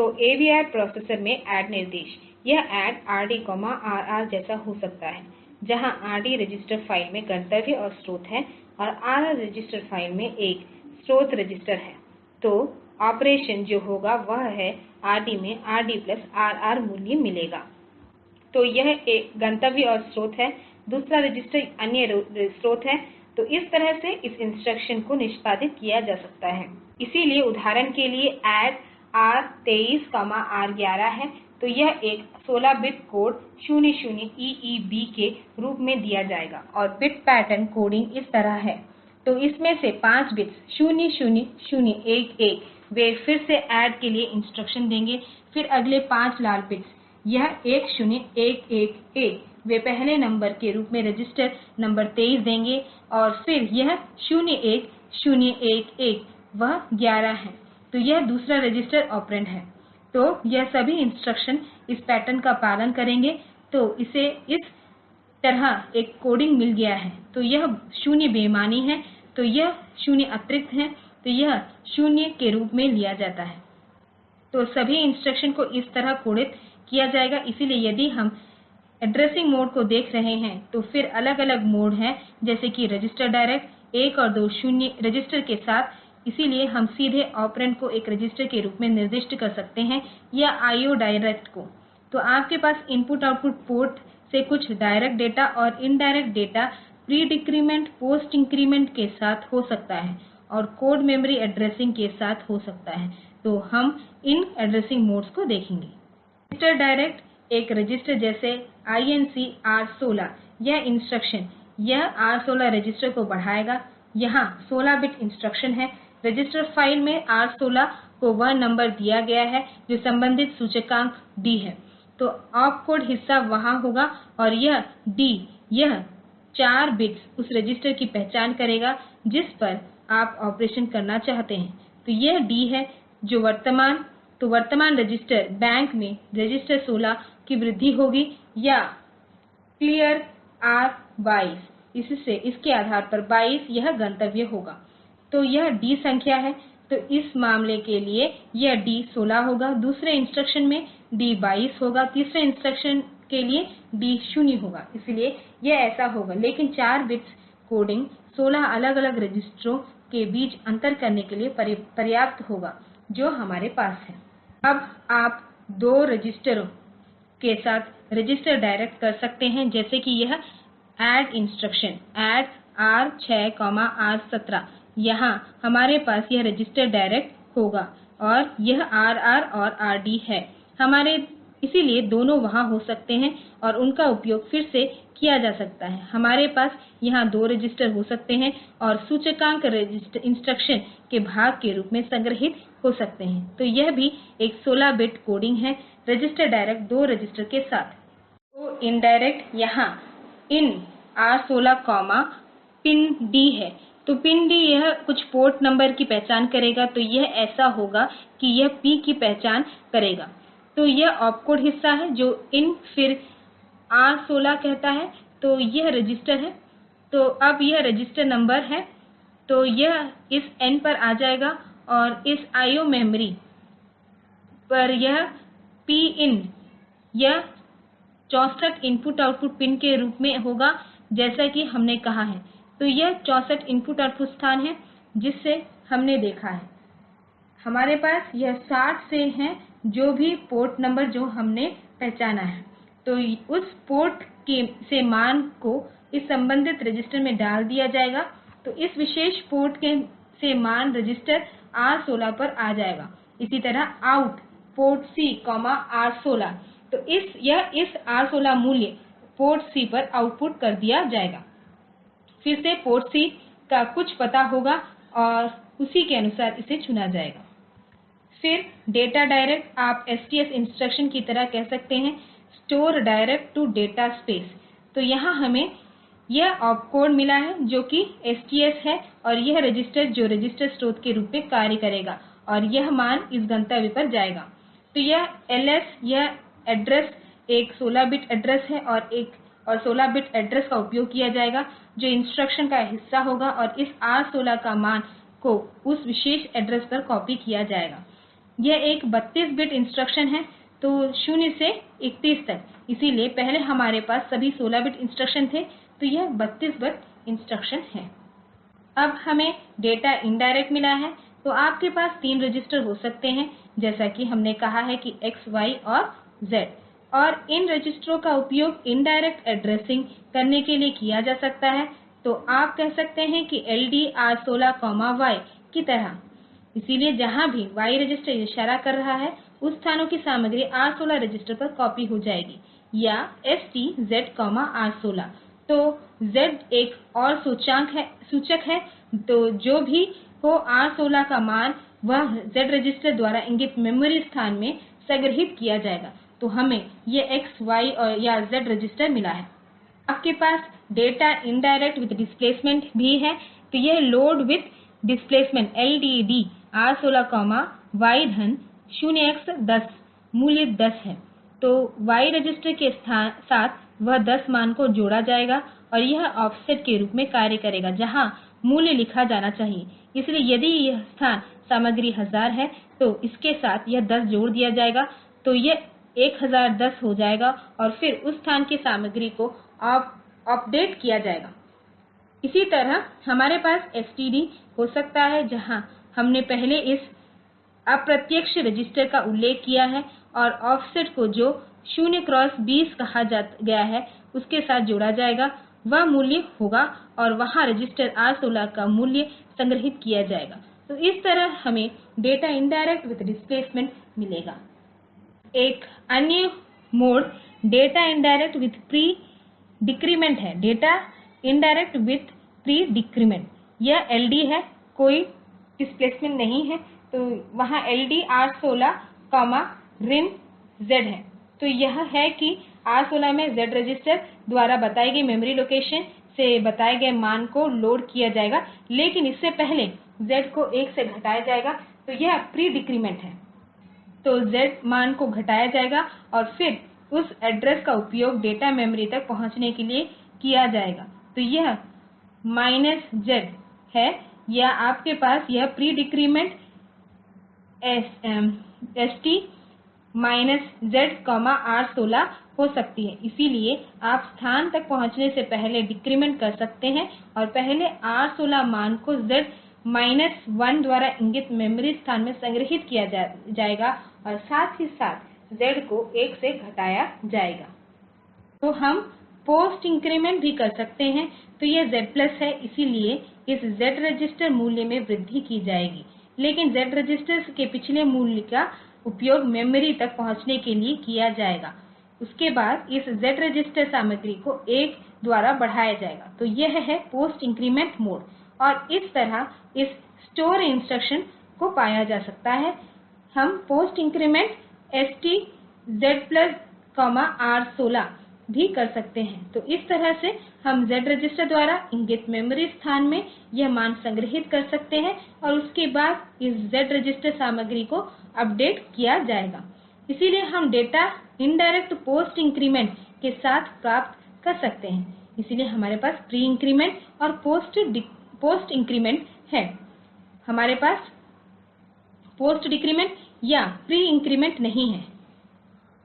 तो AVR processor में add निर्देश, यह ऐड RD RR जैसा हो सकता है, जहां RD रजिस्टर फ़ाइल में गंतव्य और स्रोत है और RR रजिस्टर फ़ाइल में एक स्रोत रजिस्टर है। तो ऑपरेशन जो होगा वह है RD में RD प्लस RR मूल्य मिलेगा। तो यह एक गंतव्य और स्रोत है, दूसरा रजिस्टर अन्य स्रोत है। तो इस तरह से इस इंस्ट्रक्शन को निष्पादित किया जा सकता है। इसलिए उदाहरण के लिए ऐड R23, R11 है, तो यह एक 16 बिट कोड 00EEB के रूप में दिया जाएगा और बिट पैटर्न कोडिंग इस तरह है। तो इसमें से 5 बिट्स 00011 वे फिर से ऐड के लिए इंस्ट्रक्शन देंगे। फिर अगले 5 लाल बिट्स यह 10111 वे पहले नंबर के रूप में रजिस्टर नंबर 23 देंगे और फिर यह 01011 वह 11 है। तो यह दूसरा रजिस्टर ऑपरेंड है। तो यह सभी इंस्ट्रक्शन इस पैटर्न का पालन करेंगे। तो इसे इस तरह एक कोडिंग मिल गया है। तो यह 0 बेमानी है, तो यह 0 अतिरिक्त है, तो यह 0 के रूप में लिया जाता है। तो सभी इंस्ट्रक्शन को इस तरह कोडित किया जाएगा। इसलिए यदि हम एड्रेसिंग मोड को देख रहे हैं तो फिर अलग अलग मोड हैं, जैसे कि रजिस्टर डायरेक्ट 1 और 2 0 रजिस्टर के साथ। इसलिए हम सीधे ऑपरेंड को एक रजिस्टर के रूप में निर्दिष्ट कर सकते हैं या IO डायरेक्ट को। तो आपके पास इनपुट आउटपुट पोर्ट से कुछ डायरेक्ट डेटा और indirect data pre decrement post increment के साथ हो सकता है और कोड मेमोरी एड्रेसिंग के साथ हो सकता है। तो हम इन एड्रेसिंग मोड्स को देखेंगे। रजिस्टर डायरेक्ट एक रजिस्टर जैसे INC R16, यह इंस्ट्रक्शन यह R16 रजिस्टर को बढ़ाएगा। यहाँ 16 बिट इंस्ट्रक्शन है। रजिस्टर फाइल में R16 को वह नंबर दिया गया है जो संबंधित सूचकांक D है। तो ऑप-कोड हिस्सा वहाँ होगा और यह D यह 4 बिट्स उस रजिस्टर की पहचान करेगा जिस पर आप ऑपरेशन करना चाहते हैं। तो यह D है जो वर्तमान रजिस्टर बैंक में रजिस्टर 16 की वृद्धि होगी या क्लियर R22, इसके आधार पर 22 यह गंतव्य होगा। तो यह D संख्या है। तो इस मामले के लिए यह D 16 होगा, दूसरे इंस्ट्रक्शन में D 22 होगा, तीसरे इंस्ट्रक्शन के लिए D 0 होगा। इसलिए यह ऐसा होगा, लेकिन 4 बिट्स कोडिंग 16 अलग अलग रजिस्टरों के बीच अंतर करने के लिए पर्याप्त होगा जो हमारे पास है। अब आप 2 रजिस्टरों के साथ रजिस्टर डायरेक्ट कर सकते हैं, जैसे कि यह add instruction add R6, R17। यहाँ हमारे पास यह रजिस्टर डायरेक्ट होगा और यह RR और RD है हमारे। इसलिए दोनों वहाँ हो सकते हैं और उनका उपयोग फिर से किया जा सकता है। हमारे पास यहाँ 2 रजिस्टर हो सकते हैं और सूचकांक इंस्ट्रक्शन के भाग के रूप में संग्रहीत हो सकते हैं। तो यह भी एक 16 बिट कोडिंग है रजिस्टर डायरेक्ट 2 रजिस्टर के साथ। तो इनडायरेक्ट यहाँ इन R16 पिन D है। तो पिन D यह कुछ पोर्ट नंबर की पहचान करेगा। तो यह ऐसा होगा कि यह P की पहचान करेगा। तो यह ऑपकोड हिस्सा है जो इन फिर R16 कहता है। तो यह रजिस्टर है। तो अब यह रजिस्टर नंबर है। तो यह इस N पर आ जाएगा और इस IO मेमोरी पर यह Pin यह 64 इनपुट आउटपुट पिन के रूप में होगा जैसा कि हमने कहा है। तो यह 64 इनपुट आउटपुट स्थान है जिसे हमने देखा है। हमारे पास यह 60 से है जो भी पोर्ट नंबर जो हमने पहचाना है। तो उस पोर्ट से मान को इस संबंधित रजिस्टर में डाल दिया जाएगा। तो इस विशेष पोर्ट से मान रजिस्टर R16 पर आ जाएगा। इसी तरह आउट पोर्ट C, R16। तो यह इस R16 मूल्य पोर्ट C पर आउटपुट कर दिया जाएगा। फिर से पोर्ट C का कुछ पता होगा और उसी के अनुसार इसे चुना जाएगा। फिर डेटा डायरेक्ट आप STS इंस्ट्रक्शन की तरह कह सकते हैं store direct to data space. तो यहाँ हमें यह ऑपकोड मिला है जो कि STS है और यह रजिस्टर जो रजिस्टर स्रोत के रूप में कार्य करेगा और यह मान इस गंतव्य पर जाएगा। तो यह LS यह एड्रेस एक 16 बिट एड्रेस है और 16 बिट एड्रेस का उपयोग किया जाएगा जो इंस्ट्रक्शन का हिस्सा होगा और इस R16 का मान को उस विशेष एड्रेस पर कॉपी किया जाएगा। यह एक 32 बिट इंस्ट्रक्शन है, तो 0 से 31 तक। इसीलिए पहले हमारे पास सभी 16 बिट इंस्ट्रक्शन थे, तो यह 32 बिट इंस्ट्रक्शन है। अब हमें डेटा इनडायरेक्ट मिला है, तो आपके पास 3 रजिस्टर हो सकते हैं, जैसा कि हमने कहा है कि एक्स, वाई और जेड। और इन रजिस्टरों का उपयोग इनडायरेक्ट एड्रेसिंग करने के लिए किया जा सकता है। तो आप कह सकते हैं कि एलडी R16, Y की तरह। इसलिए जहां भी Y रजिस्टर इशारा कर रहा है, उस स्थानों की सामग्री R16 रजिस्टर पर कॉपी हो जाएगी, या ST Z R16। तो Z एक और सूचक है, तो जो भी हो R16 का मान वह Z रजिस्टर द्वारा इंगित मेमोरी स्थान में संग्रहीत किया जाएगा। तो हमें ये X, Y या Z रजिस्टर मिला है। आपके पास डेटा इनडायरेक्ट विथ डिस्प्लेसमेंट भी है, तो यह load with displacement LDD R16, Y 0x10 मूल्य 10 है। तो Y रजिस्टर के साथ वह 10 मान को जोड़ा जाएगा और यह ऑफसेट के रूप में कार्य करेगा जहां मूल्य लिखा जाना चाहिए। इसलिए यदि यह स्थान सामग्री 1000 है, तो इसके साथ यह 10 जोड़ दिया जाएगा, तो यह 1010 हो जाएगा और फिर उस स्थान की सामग्री को अपडेट किया जाएगा। इसी तरह हमारे पास एसटीडी हो सकता है, जहां हमने पहले इस अप्रत्यक्ष रजिस्टर का उल्लेख किया है और ऑफसेट को जो 0x20 कहा गया है उसके साथ जोड़ा जाएगा, वह मूल्य होगा और वहां रजिस्टर R16 का मूल्य संग्रहीत किया जाएगा। तो इस तरह हमें डेटा इनडायरेक्ट विथ डिस्प्लेसमेंट मिलेगा। एक अन्य mode data indirect with pre decrement है। Data indirect with pre decrement, यह एलडी है, कोई डिस्प्लेसमेंट नहीं है, तो वहां एलडी R16, ऋण Z है। तो यह है कि R16 में Z रजिस्टर द्वारा बताई गई मेमोरी लोकेशन से बताए गए मान को लोड किया जाएगा, लेकिन इससे पहले Z को 1 से घटाया जाएगा, तो यह प्री डिक्रीमेंट है। तो Z मान को घटाया जाएगा और फिर उस एड्रेस का उपयोग डेटा मेमोरी तक पहुंचने के लिए किया जाएगा। तो यह -Z है, या आपके पास यह pre decrement ST Z R16 हो सकती है। इसलिए आप स्थान तक पहुंचने से पहले डिक्रीमेंट कर सकते हैं और पहले R16 मान को Z -1 द्वारा इंगित मेमोरी स्थान में संग्रहीत किया जाएगा और साथ ही साथ Z को 1 से घटाया जाएगा। तो हम पोस्ट इंक्रीमेंट भी कर सकते हैं। तो यह Z प्लस है, इसलिए इस Z रजिस्टर मूल्य में वृद्धि की जाएगी, लेकिन Z रजिस्टर के पिछले मूल्य का उपयोग मेमोरी तक पहुंचने के लिए किया जाएगा। उसके बाद इस Z रजिस्टर सामग्री को 1 द्वारा बढ़ाया जाएगा। तो यह है पोस्ट इंक्रीमेंट मोड, और इस तरह इस स्टोर इंस्ट्रक्शन को पाया जा सकता है। हम post increment ST Z R16 भी कर सकते हैं। तो इस तरह से हम Z रजिस्टर द्वारा इंगित मेमोरी स्थान में यह मान संग्रहीत कर सकते हैं और उसके बाद इस Z रजिस्टर सामग्री को अपडेट किया जाएगा। इसीलिए हम डेटा इनडायरेक्ट पोस्ट इंक्रीमेंट के साथ प्राप्त कर सकते हैं। इसलिए हमारे पास प्री इंक्रीमेंट और पोस्ट इंक्रीमेंट है। हमारे पास पोस्ट डिक्रीमेंट या प्री इंक्रीमेंट नहीं है,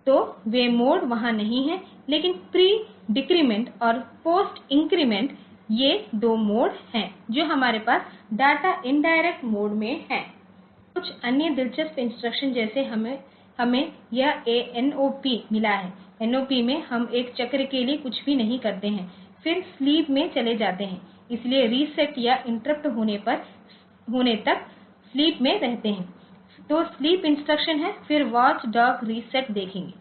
तो वे मोड वहां नहीं है, लेकिन प्री डिक्रीमेंट और पोस्ट इंक्रीमेंट ये 2 मोड हैं जो हमारे पास डाटा इनडायरेक्ट मोड में हैं। कुछ अन्य दिलचस्प इंस्ट्रक्शन जैसे हमें यह NOP मिला है। NOP में हम एक चक्र के लिए कुछ भी नहीं करते हैं, फिर स्लीप में चले जाते हैं, इसलिए रीसेट या इंटरप्ट होने तक स्लीप में रहते हैं। तो स्लीप इंस्ट्रक्शन है, फिर वॉच डॉग रीसेट देखेंगे।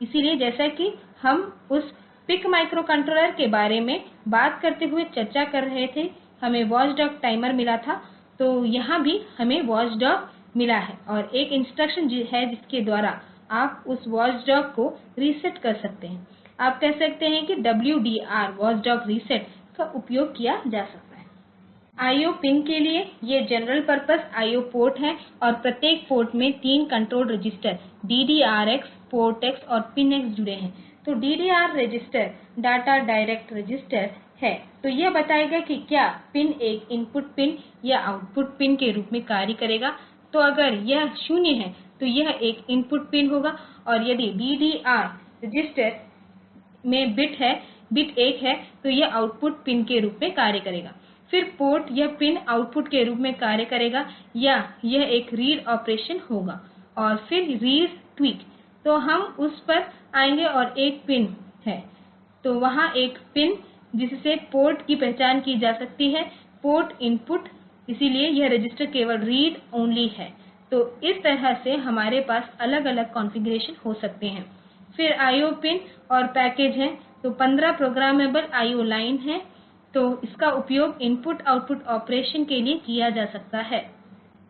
इसलिए जैसा कि हम उस PIC माइक्रोकंट्रोलर के बारे में बात करते हुए चर्चा कर रहे थे, हमें वॉच डॉग टाइमर मिला था, तो यहाँ भी हमें वॉच डॉग मिला है और एक इंस्ट्रक्शन है जिसके द्वारा आप उस वॉच डॉग को रीसेट कर सकते हैं। आप कह सकते हैं कि WDR वॉच डॉग रीसेट का उपयोग किया जा सकता है। IO पिन के लिए ये जनरल पर्पस IO पोर्ट हैं और प्रत्येक पोर्ट में 3 control register DDRx, port X और पिन X जुड़े हैं। तो DDR register data direct register है, तो यह बताएगा कि क्या पिन एक इनपुट पिन या आउटपुट पिन के रूप में कार्य करेगा। तो अगर यह 0 है तो यह एक इनपुट पिन होगा, और यदि DDR रजिस्टर में बिट 1 है तो यह आउटपुट पिन के रूप में कार्य करेगा। फिर पोर्ट यह पिन आउटपुट के रूप में कार्य करेगा, या यह एक रीड ऑपरेशन होगा, और फिर रीड ट्वीक। तो हम उस पर आएंगे, और एक पिन है, तो वहाँ एक पिन जिससे पोर्ट की पहचान की जा सकती है, पोर्ट इनपुट, इसलिए यह रजिस्टर केवल रीड ओनली है। तो इस तरह से हमारे पास अलग अलग कॉन्फ़िगरेशन हो सकते हैं। फिर IO पिन और पैकेज हैं, तो 15 प्रोग्रामेबल IO लाइन हैं, तो इसका उपयोग इनपुट आउटपुट ऑपरेशन के लिए किया जा सकता है।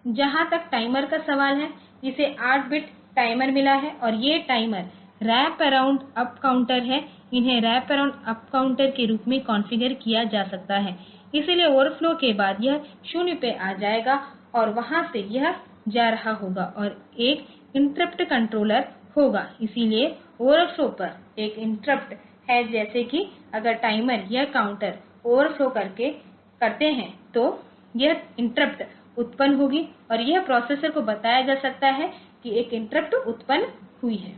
जहां तक टाइमर का सवाल है, इसे 8 बिट टाइमर मिला है, और ये timer wrap around up counter है। इन्हें रैप अराउंड अप काउंटर के रूप में कॉन्फ़िगर किया जा सकता है, इसलिए ओवरफ्लो के बाद यह 0 पे आ जाएगा, और वहां से यह जा रहा होगा, और एक इंटरप्ट कंट्रोलर होगा। इसलिए ओवरफ्लो पर एक इंटरप्ट है, जैसे कि अगर टाइमर या काउंटर ओवरफ्लो करते हैं तो यह इंटरप्ट उत्पन्न होगी, और यह प्रोसेसर को बताया जा सकता है कि एक इंटरप्ट उत्पन्न हुई है।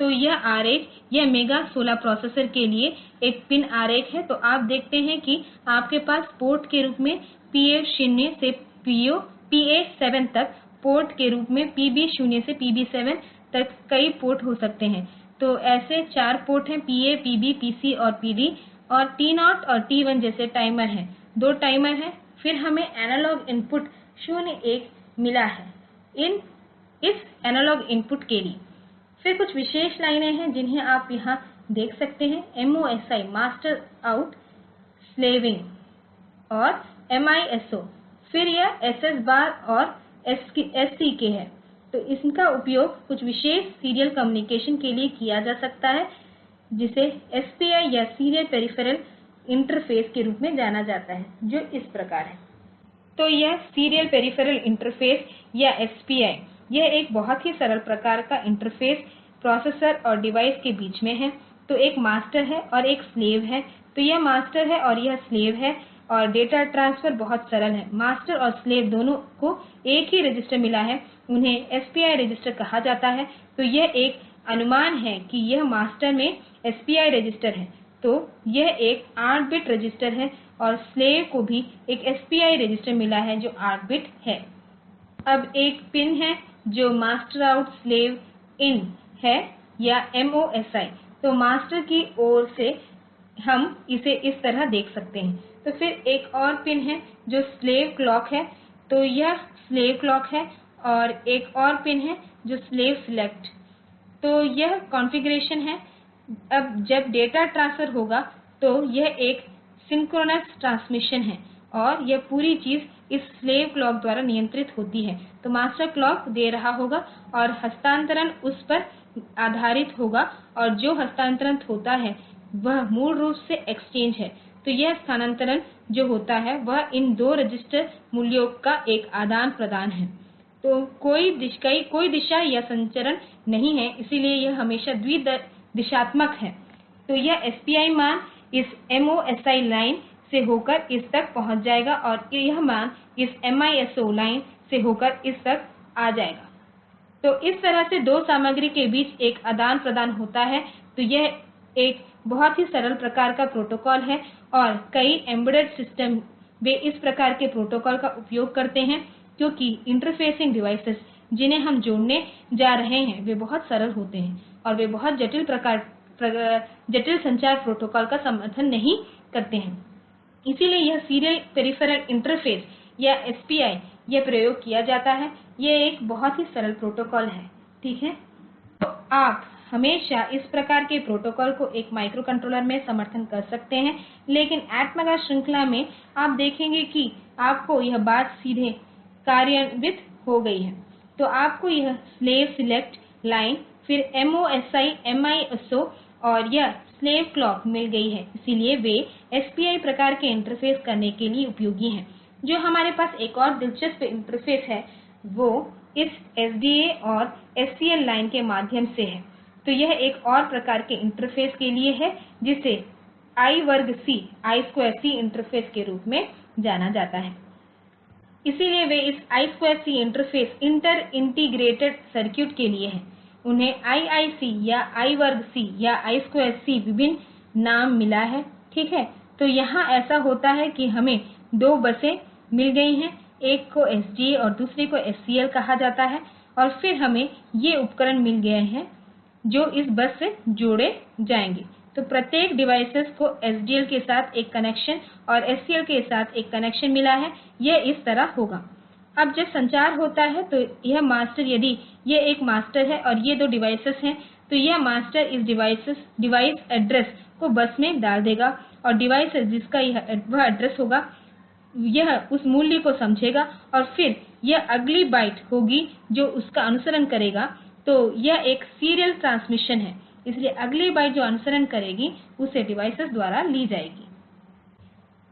तो यह आरेख, यह मेगा 16 प्रोसेसर के लिए एक पिन आरेख है। तो आप देखते हैं कि आपके पास पोर्ट के रूप में PA0 से PA7 तक, पोर्ट के रूप में PB0 से PB7 तक कई पोर्ट हो सकते हैं। तो ऐसे 4 पोर्ट हैं, PA, PB, PC और PD, और T0 और T1 जैसे टाइमर हैं, 2 टाइमर हैं। फिर हमें एनालॉग इनपुट 0 1 मिला है इस एनालॉग इनपुट के लिए। फिर कुछ विशेष लाइनें हैं जिन्हें आप यहां देख सकते हैं, MOSI मास्टर आउट स्लेविंग, और MISO, फिर यह SS बार और SCK है। तो इनका उपयोग कुछ विशेष सीरियल कम्युनिकेशन के लिए किया जा सकता है, जिसे SPI या सीरियल पेरिफेरल इंटरफ़ेस के रूप में जाना जाता है, जो इस प्रकार है। तो यह सीरियल पेरिफेरल इंटरफ़ेस या SPI, यह एक बहुत ही सरल प्रकार का इंटरफ़ेस प्रोसेसर और डिवाइस के बीच में है। तो एक मास्टर है और एक स्लेव है। तो यह मास्टर है और यह स्लेव है, और डेटा ट्रांसफर बहुत सरल है। मास्टर और स्लेव दोनों को एक ही रजिस्टर मिला है, उन्हें SPI रजिस्टर कहा जाता है। तो यह एक अनुमान है कि यह मास्टर में SPI रजिस्टर है। तो यह एक 8 बिट रजिस्टर है, और स्लेव को भी एक SPI रजिस्टर मिला है जो 8 बिट है। अब एक पिन है जो मास्टर आउट स्लेव इन है, या MOSI। तो मास्टर की ओर से हम इसे इस तरह देख सकते हैं। तो फिर एक और पिन है जो स्लेव क्लॉक है, तो यह स्लेव क्लॉक है, और एक और पिन है जो स्लेव सिलेक्ट। तो यह कॉन्फ़िगरेशन है। अब जब डेटा ट्रांसफर होगा तो यह एक सिंक्रोनस ट्रांसमिशन है, और यह पूरी चीज इस स्लेव क्लॉक द्वारा नियंत्रित होती है। तो मास्टर क्लॉक दे रहा होगा, और हस्तांतरण उस पर आधारित होगा, और जो हस्तांतरण होता है वह मूल रूप से एक्सचेंज है। तो यह स्थानांतरण जो होता है वह इन 2 रजिस्टर मूल्यों का एक आदान प्रदान है। तो कोई दिशा या संचरण नहीं है, इसलिए यह हमेशा द्विदिशात्मक है। तो यह SPI मान इस MOSI लाइन से होकर इस तक पहुंच जाएगा, और यह मान इस MISO लाइन से होकर इस तक आ जाएगा। तो इस तरह से 2 सामग्री के बीच एक आदान प्रदान होता है। तो यह एक बहुत ही सरल प्रकार का प्रोटोकॉल है, और कई एम्बेडेड सिस्टम वे इस प्रकार के प्रोटोकॉल का उपयोग करते हैं, क्योंकि इंटरफेसिंग डिवाइसेस जिन्हें हम जोड़ने जा रहे हैं वे बहुत सरल होते हैं, और वे बहुत जटिल संचार प्रोटोकॉल का समर्थन नहीं करते हैं। इसीलिए यह सीरियल पेरिफेरल इंटरफ़ेस या SPI यह प्रयोग किया जाता है। यह एक बहुत ही सरल प्रोटोकॉल है, ठीक है। तो आप हमेशा इस प्रकार के प्रोटोकॉल को एक माइक्रोकंट्रोलर में समर्थन कर सकते हैं, लेकिन ATMEGA श्रृंखला में आप देखेंगे कि आपको यह बात सीधे कार्यान्वित हो गई है। तो आपको यह स्लेव सिलेक्ट लाइन, फिर MOSI MISO और यह स्लेव क्लॉक मिल गई है, इसलिए वे SPI प्रकार के इंटरफ़ेस करने के लिए उपयोगी हैं। जो हमारे पास एक और दिलचस्प इंटरफ़ेस है वो इस SDA और SCL लाइन के माध्यम से है। तो यह एक और प्रकार के इंटरफ़ेस के लिए है, जिसे I वर्ग C इंटरफ़ेस के रूप में जाना जाता है। इसीलिए वे इस I2C interface inter integrated circuit के लिए हैं। उन्हें IIC या I वर्ग C या I2C विभिन्न नाम मिला है, ठीक है। तो यहाँ ऐसा होता है कि हमें 2 बसें मिल गई हैं, एक को SDA और दूसरे को SCL कहा जाता है, और फिर हमें ये उपकरण मिल गए हैं जो इस बस से जोड़े जाएंगे। तो प्रत्येक डिवाइस को SDL के साथ एक कनेक्शन और SCL के साथ एक कनेक्शन मिला है, यह इस तरह होगा। अब जब संचार होता है तो यह मास्टर, यदि यह एक मास्टर है और ये 2 डिवाइस हैं, तो यह मास्टर इस डिवाइस एड्रेस को बस में डाल देगा, और डिवाइस जिसका वह एड्रेस होगा यह उस मूल्य को समझेगा, और फिर यह अगली बाइट होगी जो उसका अनुसरण करेगा। तो यह एक सीरियल ट्रांसमिशन है, इसलिए अगली बाइट जो अनुसरण करेगी उसे डिवाइस द्वारा ली जाएगी।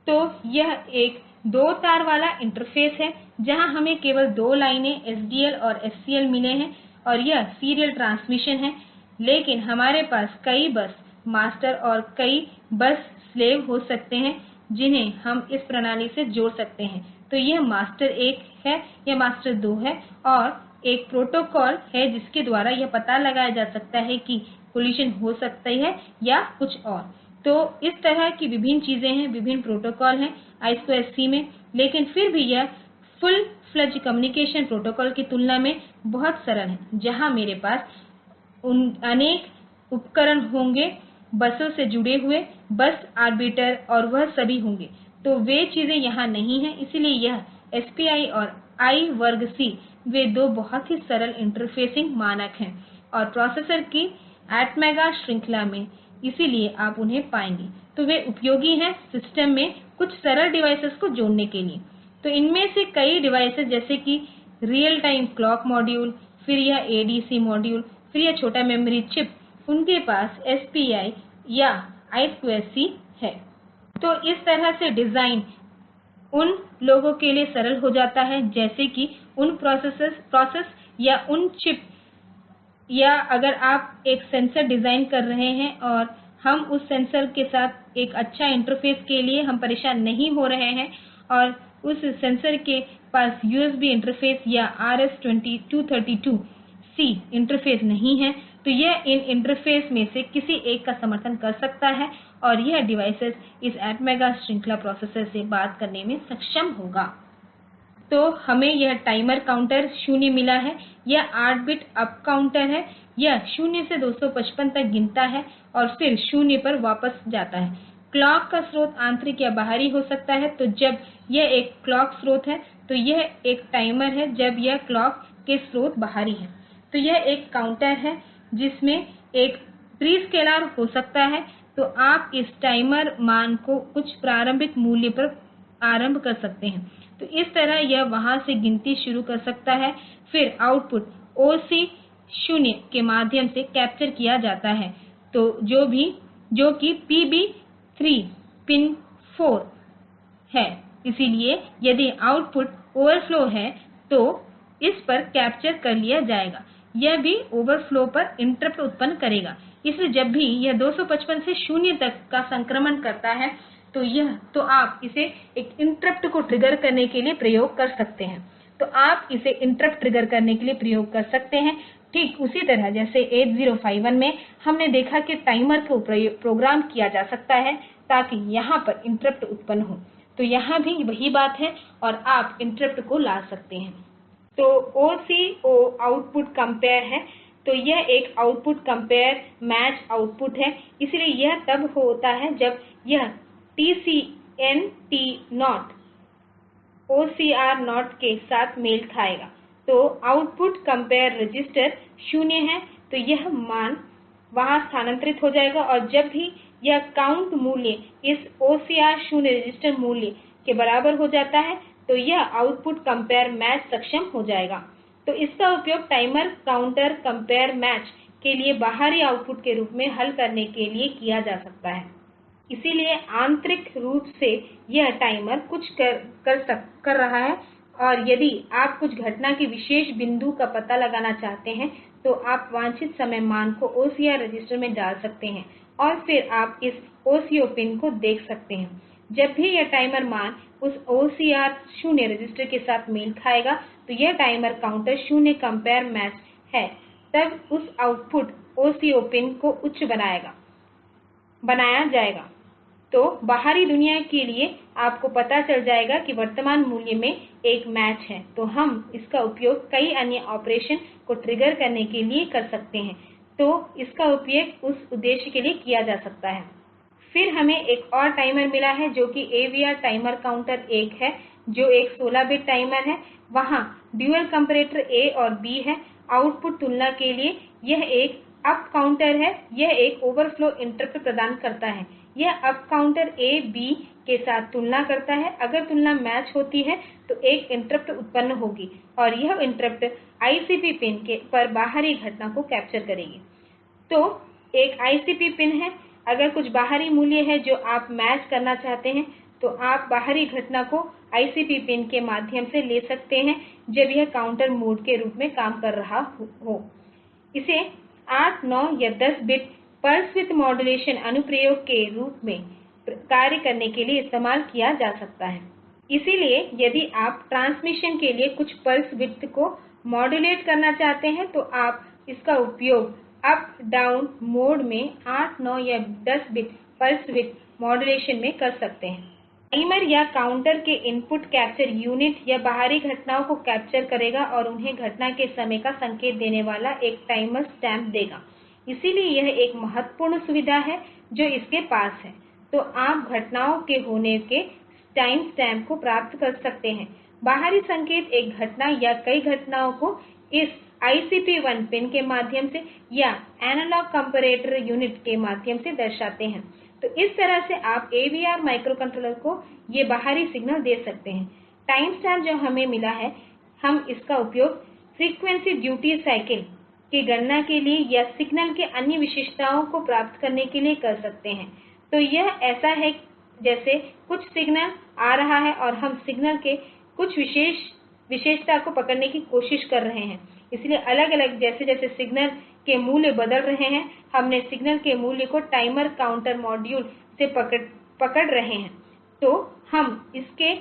तो यह एक 2 तार वाला इंटरफ़ेस है जहां हमें केवल 2 लाइनें SDL और SCL मिले हैं, और यह सीरियल ट्रांसमिशन है। लेकिन हमारे पास कई बस मास्टर और कई बस स्लेव हो सकते हैं जिन्हें हम इस प्रणाली से जोड़ सकते हैं। तो यह मास्टर 1 है, यह मास्टर 2 है, और एक प्रोटोकॉल है जिसके द्वारा यह पता लगाया जा सकता है कि कोलिशन हो सकती है या कुछ और। तो इस तरह की विभिन्न चीजें हैं, विभिन्न प्रोटोकॉल हैं I2C में, लेकिन फिर भी यह फुल फ्लेज कम्युनिकेशन प्रोटोकॉल की तुलना में बहुत सरल है, जहां मेरे पास अनेक उपकरण होंगे बसों से जुड़े हुए, बस आर्बिटर और वह सभी होंगे। तो वे चीजें यहाँ नहीं हैं, इसलिए यह SPI और I वर्ग C वे 2 बहुत ही सरल इंटरफेसिंग मानक हैं, और प्रोसेसर की ATMEGA श्रृंखला में, इसीलिए आप उन्हें पाएंगे। तो वे उपयोगी हैं सिस्टम में कुछ सरल डिवाइस को जोड़ने के लिए। तो इनमें से कई डिवाइस जैसे कि रियल टाइम क्लॉक मॉड्यूल, फिर यह ADC मॉड्यूल, फिर यह छोटा मेमोरी चिप, उनके पास SPI या I2C है। तो इस तरह से डिजाइन उन लोगों के लिए सरल हो जाता है जैसे कि उन प्रोसेस या उन चिप, या अगर आप एक सेंसर डिजाइन कर रहे हैं और हम उस सेंसर के साथ एक अच्छा इंटरफेस के लिए हम परेशान नहीं हो रहे हैं, और उस सेंसर के पास USB इंटरफेस या RS232C इंटरफेस नहीं है, तो यह इन इंटरफेस में से किसी एक का समर्थन कर सकता है, और यह डिवाइस इस ATMEGA श्रृंखला प्रोसेसर से बात करने में सक्षम होगा। तो हमें यह टाइमर काउंटर 0 मिला है, यह 8 बिट अप काउंटर है, यह 0 से 255 तक गिनता है और फिर 0 पर वापस जाता है। क्लॉक का स्रोत आंतरिक या बाहरी हो सकता है। तो जब यह एक क्लॉक स्रोत है तो यह एक टाइमर है, जब यह क्लॉक के स्रोत बाहरी है तो यह एक काउंटर है जिसमें एक प्रीस्केलर हो सकता है। तो आप इस टाइमर मान को कुछ प्रारंभिक मूल्य पर आरंभ कर सकते हैं। तो इस तरह यह वहां से गिनती शुरू कर सकता है, फिर आउटपुट OC 0 के माध्यम से कैप्चर किया जाता है, तो जो कि PB 3 पिन 4 है। इसलिए यदि आउटपुट ओवरफ्लो है तो इस पर कैप्चर कर लिया जाएगा, यह भी ओवरफ्लो पर इंटरप्ट उत्पन्न करेगा। इसलिए जब भी यह 255 से 0 तक का संक्रमण करता है तो आप इसे एक इंटरप्ट को ट्रिगर करने के लिए प्रयोग कर सकते हैं। तो आप इसे इंटरप्ट ट्रिगर करने के लिए प्रयोग कर सकते हैं, ठीक उसी तरह जैसे 8051 में हमने देखा कि टाइमर को प्रोग्राम किया जा सकता है ताकि यहां पर इंटरप्ट उत्पन्न हो। तो यहाँ भी वही बात है और आप इंटरप्ट को ला सकते हैं। तो OCO आउटपुट कंपेयर है, तो यह एक आउटपुट कंपेयर मैच आउटपुट है। इसलिए यह तब होता है जब यह TCNT0 OCR0 के साथ मेल खाएगा। तो आउटपुट कंपेयर रजिस्टर 0 है तो यह मान वहां स्थानांतरित हो जाएगा, और जब भी यह काउंट मूल्य इस OCR0 रजिस्टर मूल्य के बराबर हो जाता है तो यह आउटपुट कंपेयर मैच सक्षम हो जाएगा। तो इसका उपयोग टाइमर काउंटर कंपेयर मैच के लिए बाहरी आउटपुट के रूप में हल करने के लिए किया जा सकता है। इसीलिए आंतरिक रूप से यह टाइमर कुछ कर रहा है, और यदि आप कुछ घटना के विशेष बिंदु का पता लगाना चाहते हैं तो आप वांछित समय मान को OCR रजिस्टर में डाल सकते हैं और फिर आप इस OCO पिन को देख सकते हैं। जब भी यह टाइमर मान उस OCR 0 रजिस्टर के साथ मेल खाएगा तो यह टाइमर काउंटर 0 कंपेयर मैच है तब उस आउटपुट OCO पिन को उच्च बनाया जाएगा। तो बाहरी दुनिया के लिए आपको पता चल जाएगा कि वर्तमान मूल्य में एक मैच है। तो हम इसका उपयोग कई अन्य ऑपरेशन को ट्रिगर करने के लिए कर सकते हैं। तो इसका उपयोग उस उद्देश्य के लिए किया जा सकता है। फिर हमें एक और टाइमर मिला है जो कि AVR टाइमर काउंटर 1 है, जो एक 16 बिट टाइमर है। वहाँ ड्यूअल कंपैरेटर A और B है। आउटपुट तुलना के लिए यह एक अप काउंटर है। यह एक ओवरफ्लो इंटरप्ट प्रदान करता है। यह अप काउंटर A B के साथ तुलना करता है। अगर तुलना मैच होती है तो एक इंटरप्ट उत्पन्न होगी और यह इंटरप्ट ICP पिन पर बाहरी घटना को कैप्चर करेगी। तो एक ICP पिन है। अगर कुछ बाहरी मूल्य है जो आप मैच करना चाहते हैं तो आप बाहरी घटना को ICP पिन के माध्यम से ले सकते हैं जब यह काउंटर मोड के रूप में काम कर रहा हो। इसे 8 9 या 10 बिट पल्स विड्थ मॉड्यूलेशन अनुप्रयोग के रूप में कार्य करने के लिए इस्तेमाल किया जा सकता है। इसलिए यदि आप ट्रांसमिशन के लिए कुछ पल्स विड्थ को मॉड्यूलेट करना चाहते हैं तो आप इसका उपयोग अप डाउन मोड में 8 9 या 10 बिट पल्स विड्थ मॉड्यूलेशन में कर सकते हैं। टाइमर या काउंटर के इनपुट कैप्चर यूनिट या बाहरी घटनाओं को कैप्चर करेगा और उन्हें घटना के समय का संकेत देने वाला एक टाइमर स्टैम्प देगा। इसलिए यह एक महत्वपूर्ण सुविधा है जो इसके पास है। तो आप घटनाओं के होने के टाइम स्टैम्प को प्राप्त कर सकते हैं। बाहरी संकेत एक घटना या कई घटनाओं को इस ICP1 पिन के माध्यम से या एनालॉग कंपैरेटर यूनिट के माध्यम से दर्शाते हैं। तो इस तरह से आप AVR माइक्रोकंट्रोलर को ये बाहरी सिग्नल दे सकते हैं। टाइम स्टैम्प जो हमें मिला है हम इसका उपयोग फ्रीक्वेंसी ड्यूटी साइकिल की गणना के लिए या सिग्नल के अन्य विशेषताओं को प्राप्त करने के लिए कर सकते हैं। तो यह ऐसा है जैसे कुछ सिग्नल आ रहा है और हम सिग्नल के कुछ विशेषता को पकड़ने की कोशिश कर रहे हैं। इसलिए अलग अलग जैसे जैसे सिग्नल के मूल्य बदल रहे हैं हमने सिग्नल के मूल्य को टाइमर काउंटर मॉड्यूल से पकड़ रहे हैं। तो हम इसके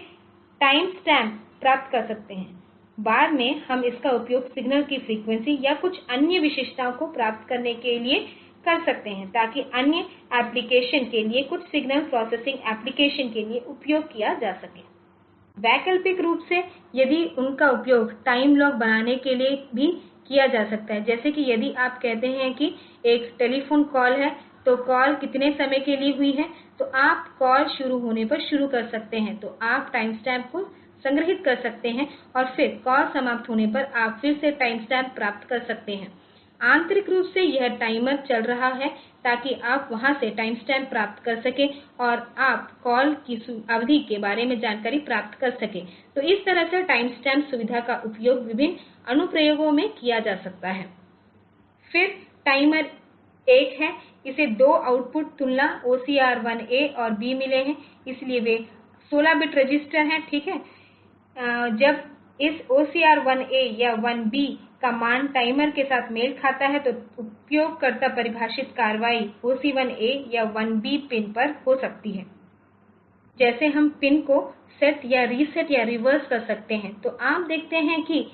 टाइम स्टैम्प प्राप्त कर सकते हैं। बाद में हम इसका उपयोग सिग्नल की फ्रीक्वेंसी या कुछ अन्य विशेषताओं को प्राप्त करने के लिए कर सकते हैं ताकि अन्य एप्लीकेशन के लिए कुछ सिग्नल प्रोसेसिंग एप्लीकेशन के लिए उपयोग किया जा सके। वैकल्पिक रूप से यदि उनका उपयोग टाइम लॉग बनाने के लिए भी किया जा सकता है। जैसे कि यदि आप कहते हैं कि एक टेलीफोन कॉल है तो कॉल कितने समय के लिए हुई है तो आप कॉल शुरू होने पर शुरू कर सकते हैं। तो आप टाइम स्टैम्प को संग्रहित कर सकते हैं और फिर कॉल समाप्त होने पर आप फिर से टाइम स्टैम्प प्राप्त कर सकते हैं। आंतरिक रूप से यह टाइमर चल रहा है ताकि आप वहां से टाइम स्टैम्प प्राप्त कर सकें और आप कॉल की अवधि के बारे में जानकारी प्राप्त कर सकें। तो इस तरह से टाइम स्टैम्प सुविधा का उपयोग विभिन्न अनुप्रयोगों में किया जा सकता है। फिर टाइमर 1 है। इसे 2 आउटपुट तुलना OCR 1A और B मिले हैं। इसलिए वे 16 बिट रजिस्टर हैं। ठीक है। जब इस OCR 1A या 1B का मान टाइमर के साथ मेल खाता है तो उपयोगकर्ता परिभाषित कार्रवाई OC1A या 1B पिन पर हो सकती है। जैसे हम पिन को सेट या रीसेट या रिवर्स कर सकते हैं। तो आप देखते हैं कि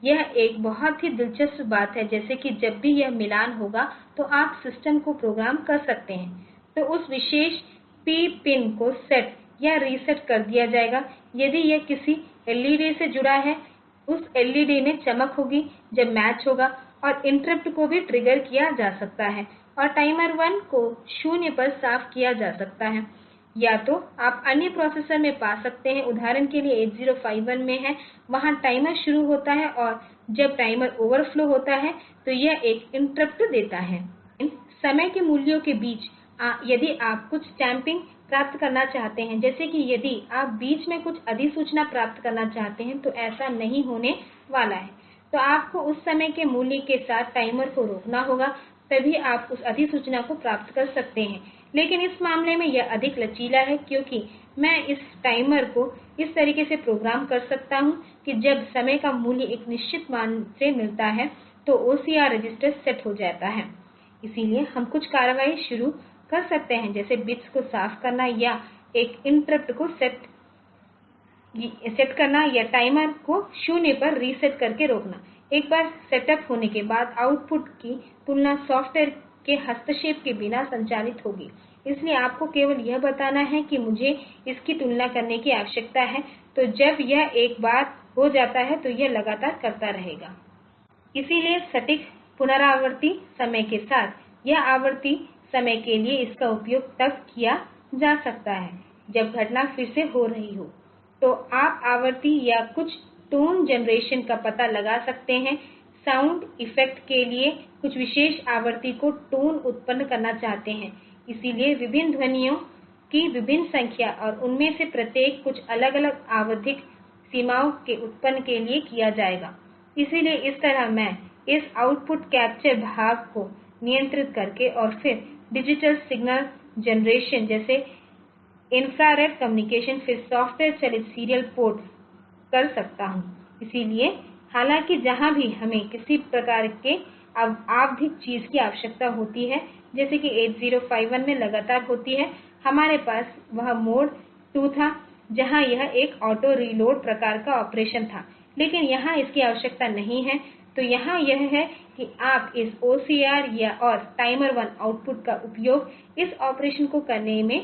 यह एक बहुत ही दिलचस्प बात है। जैसे कि जब भी यह मिलान होगा तो आप सिस्टम को प्रोग्राम कर सकते हैं। तो उस विशेष P पिन को सेट या रीसेट कर दिया जाएगा। यदि यह किसी LED से जुड़ा है उस LED में चमक होगी जब मैच होगा और इंटरप्ट को भी ट्रिगर किया जा सकता है और टाइमर 1 को 0 पर साफ किया जा सकता है। या तो आप अन्य प्रोसेसर में पा सकते हैं। उदाहरण के लिए 8051 में है वहां टाइमर शुरू होता है और जब टाइमर ओवरफ्लो होता है तो यह एक इंटरप्ट देता है। इन समय के मूल्यों के बीच यदि आप कुछ स्टैम्पिंग प्राप्त करना चाहते हैं जैसे कि यदि आप बीच में कुछ अधिसूचना प्राप्त करना चाहते हैं तो ऐसा नहीं होने वाला है। तो आपको उस समय के मूल्य के साथ टाइमर को रोकना होगा तभी आप उस अधिसूचना को प्राप्त कर सकते हैं। लेकिन इस मामले में यह अधिक लचीला है क्योंकि मैं इस टाइमर को इस तरीके से प्रोग्राम कर सकता हूं कि जब समय का मूल्य एक निश्चित मान से मिलता है तो OCR रजिस्टर सेट हो जाता है। इसलिए हम कुछ कार्रवाई शुरू कर सकते हैं जैसे बिट्स को साफ करना या एक इंटरप्ट को सेट सेट करना या टाइमर को 0 पर रीसेट करके रोकना। एक बार सेटअप होने के बाद आउटपुट की तुलना सॉफ्टवेयर के हस्तक्षेप के बिना संचालित होगी। इसलिए आपको केवल यह बताना है कि मुझे इसकी तुलना करने की आवश्यकता है। तो जब यह एक बार हो जाता है तो यह लगातार करता रहेगा। इसलिए सटीक पुनरावृत्ति समय के साथ यह आवर्ती समय के लिए इसका उपयोग तब किया जा सकता है जब घटना फिर से हो रही हो। तो आप आवर्ती या कुछ टोन जनरेशन का पता लगा सकते हैं। साउंड इफेक्ट के लिए कुछ विशेष आवृत्ति को टोन उत्पन्न करना चाहते हैं। इसलिए विभिन्न ध्वनियों की विभिन्न संख्या और उनमें से प्रत्येक कुछ अलग अलग आवधिक सीमाओं के उत्पन्न के लिए किया जाएगा। इसलिए इस तरह मैं इस आउटपुट कैप्चर भाग को नियंत्रित करके और फिर डिजिटल सिग्नल जनरेशन जैसे इंफ्रारेड कम्युनिकेशन फिर सॉफ्टवेयर चालित सीरियल पोर्ट कर सकता हूं। इसलिए हालांकि जहां भी हमें किसी प्रकार के आवधिक चीज की आवश्यकता होती है जैसे कि 8051 में लगातार होती है, हमारे पास वह मोड 2 था जहां यह एक ऑटो रीलोड प्रकार का ऑपरेशन था। लेकिन यहां इसकी आवश्यकता नहीं है। तो यहाँ यह है कि आप इस OCR और टाइमर 1 आउटपुट का उपयोग इस ऑपरेशन को करने में